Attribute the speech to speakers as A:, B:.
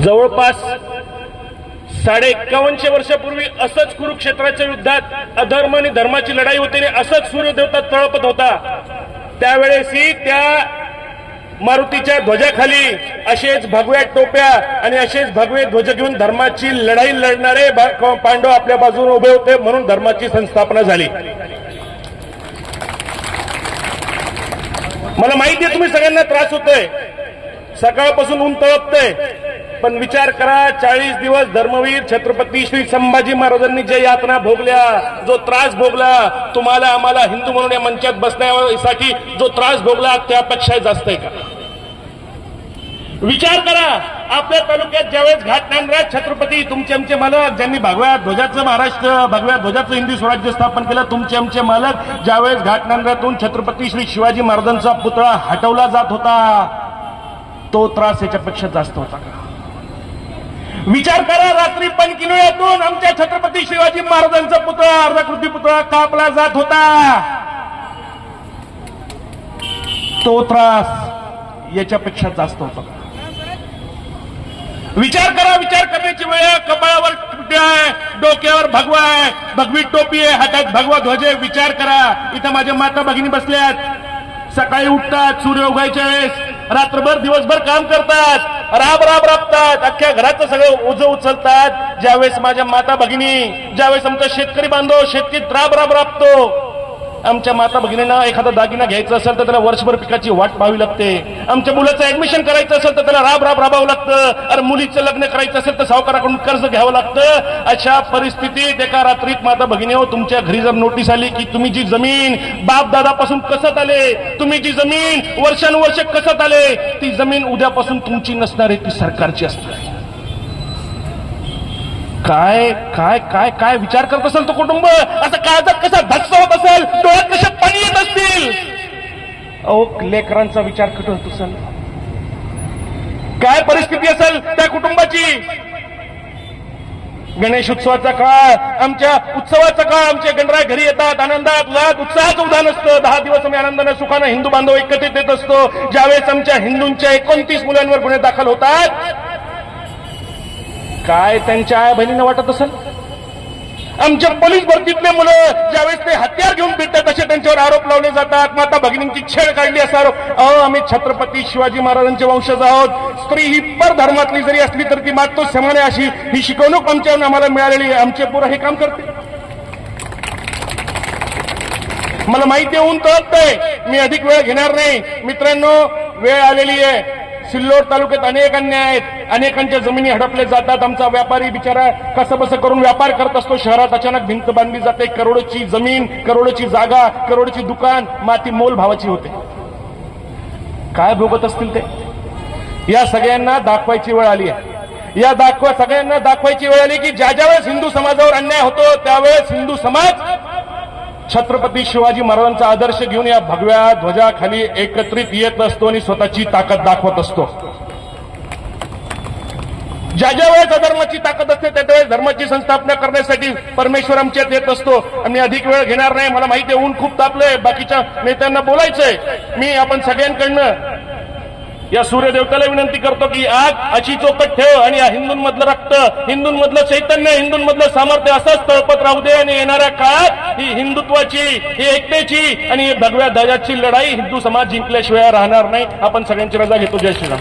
A: जवळपास 51.5 वर्षापूर्वी असंच कुरुक्षेत्राच्या युद्धात अधर्म आणि धर्माची लढाई होते आणि असंच सूर्यदेवता तळपत होता। त्यावेळेसही त्या मारुतीच्या ध्वजाखाली असेच भगव्या टोप्या आणि असेच भगवे ध्वज घेऊन धर्माची लढाई लढणारे पांडव आपल्या बाजूने उभे होते, म्हणून धर्माची संस्थापना झाली। मला माहिती आहे तुम्ही सगळ्यांना त्रास होतोय, सकाळपासून ऊन तळपतंय, पण विचार करा 40 दिवस धर्मवीर छत्रपती श्री संभाजी महाराजांनी ज्या यातना भोगल्या, जो त्रास भोगला, तुम्हाला आम्हाला हिंदू म्हणून या मंचात बसण्यासाठी जो त्रास भोगला त्यापेक्षा जास्त आहे का? विचार करा, आपल्या तालुक्यात ज्यावेळेस घाटनांदराज छत्रपती तुमचे आमचे मालक ज्यांनी भगव्या ध्वजाचं महाराष्ट्र भगव्या ध्वजाचं हिंदी स्वराज्य स्थापन केलं, तुमचे आमचे मालक ज्यावेळेस घाटनांदरातून छत्रपती श्री शिवाजी महाराजांचा पुतळा हटवला जात होता, तो त्रास याच्यापेक्षा जास्त होता का? विचार करा, रात्री पनकिनोळ्यातून आमच्या छत्रपती शिवाजी महाराजांचा पुतळा अर्धाकृती पुतळा कापला जात होता, तो त्रास याच्यापेक्षा जास्त होता का? विचार करा, विचार करण्याची वेळ आहे। कपाळावर टोपी आहे, डोक्यावर भगवा आहे, भगवी टोपी आहे, हातात भगवा ध्वज आहे। विचार करा, इथं माझ्या माता भगिनी बसल्यात, सकाळी उठतात, सूर्य उगायच्या वेळेस रात्रभर दिवसभर काम करतात, राब राब राबतात, अख्ख्या घराचं सगळं ओझं उचलतात। ज्यावेळेस माझ्या माता भगिनी, ज्यावेळेस आमचा शेतकरी बांधव शेतीत राब राब राबतो, आमच्या माता भगिनींना एखादा दागिना घ्यायचा असेल तर त्याला वर्षभर पिकाची वाट पाहावी लागते। आमच्या मुलाचं ऍडमिशन करायचं असेल तर त्याला राब राब राबावं लागतं, अरे मुलीचं लग्न करायचं असेल तर सावकाराकडून कर्ज घ्यावं लागतं। अशा परिस्थितीत एका रात्रीत माता भगिनी हो, तुमच्या घरी जर नोटीस आली की तुम्ही जी जमीन बाप दादापासून कसत आले, तुम्ही जी जमीन वर्षानुवर्ष कसत आले, ती जमीन उद्यापासून तुमची नसणार आहे, ती सरकारची असणार। काय काय काय काय विचार करत असेल तो कुटुंब? असं काळजात कसा धक्स होत असेल, डोळ्यात कशा पाणी येत असतील? अहो, लेकरांचा विचार करत होत असेल, काय परिस्थिती असेल त्या कुटुंबाची? गणेश उत्सवाचा काळ, आमच्या उत्सवाचा काळ, आमचे गणराय घरी येतात, आनंदात उल्हासात उत्साहाचं उदाहरण असतं। 10 दिवस आम्ही आनंदाने सुखाने हिंदू बांधव एकत्रित येत असतो। ज्यावेळेस आमच्या हिंदूंच्या 29 मुलांवर गुन्हे दाखल होतात, काय त्यांच्या आया बहिणींना वाटत असेल? आमच्या पोलीस भरतीतले मुलं ज्यावेळेस ते हत्यार घेऊन फिरतात असे त्यांच्यावर आरोप लावले जातात, माता भगिनींची छेड काढली असा आरोप। अहो, आम्ही छत्रपती शिवाजी महाराजांचे वंशज आहोत। स्त्री ही परधर्मातली जरी असली तरी ती मातो समाने अशी ही शिकवणूक आमच्यावर आम्हाला मिळालेली आहे। आमचे पोरं हे काम करते। मला माहिती आहे ऊन तळपतंय, मी अधिक वेळ घेणार नाही। मित्रांनो, वेळ आलेली आहे। सिल्लोड तालुक्यात अनेक अन्याय आहेत, अनेकांच्या जमिनी हडपल्या जातात। आमचा व्यापारी बिचारा कसंबसं करून व्यापार करत असतो, शहरात अचानक भिंत बांधली जाते, करोडोची जमीन, करोडोची जागा, करोडोची दुकान माती मोल भावाची होते। काय भोगत असतील ते? या सगळ्यांना दाखवायची वेळ आली आहे। सगळ्यांना दाखवायची वेळ आली की ज्या ज्यावेळेस हिंदू समाजावर अन्याय होतो त्यावेळेस हिंदू समाज छत्रपती शिवाजी महाराजांचा आदर्श घेऊन या भगव्या ध्वजाखाली एकत्रित येत असतो आणि स्वतःची ताकद दाखवत असतो। ज्या ज्या वेळेस अधर्माची ताकद असते त्या त्यावेळेस धर्माची संस्थापना करण्यासाठी परमेश्वर आमच्यात येत असतो। आणि अधिक वेळ घेणार नाही, मला माहिती आहे ऊन खूप तापलंय, बाकीच्या नेत्यांना बोलायचंय। मी आपण सगळ्यांकडनं या सूर्यदेवताला विनंती करतो की आज अशी चौकट ठेव आणि या हिंदूंमधलं रक्त, हिंदूंमधलं चैतन्य, हिंदूंमधलं सामर्थ्य असंच तळपत राहू दे आणि येणाऱ्या काळात ही हिंदुत्वाची, ही एकतेची आणि भगव्या ध्वजाची लढाई हिंदू समाज जिंकल्याशिवाय राहणार नाही। आपण सगळ्यांची रजा घेतो। जय श्रीराम।